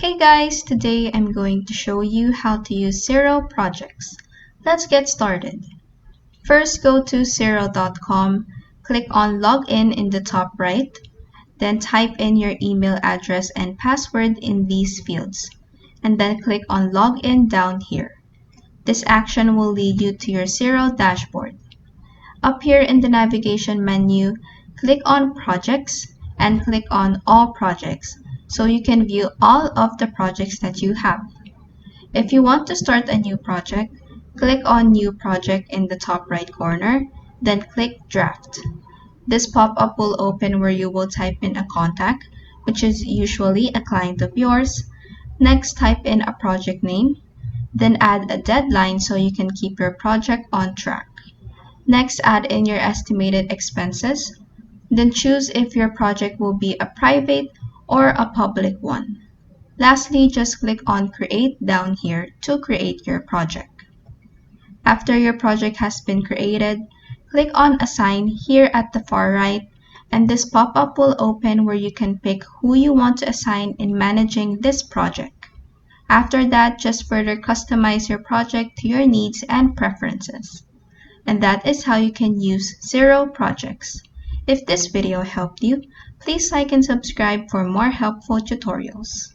Hey guys, today I'm going to show you how to use Xero Projects. Let's get started. First, go to Xero.com, click on Login in the top right, then type in your email address and password in these fields, and then click on Login down here. This action will lead you to your Xero dashboard. Up here in the navigation menu, click on Projects and click on All Projects so you can view all of the projects that you have. If you want to start a new project, click on New Project in the top right corner, then click Draft. This pop-up will open where you will type in a contact, which is usually a client of yours. Next, type in a project name, then add a deadline so you can keep your project on track. Next, add in your estimated expenses. Then choose if your project will be a private or a public one. Lastly, just click on Create down here to create your project. After your project has been created, click on Assign here at the far right, and this pop-up will open where you can pick who you want to assign in managing this project. After that, just further customize your project to your needs and preferences. And that is how you can use Xero Projects. If this video helped you, please like and subscribe for more helpful tutorials.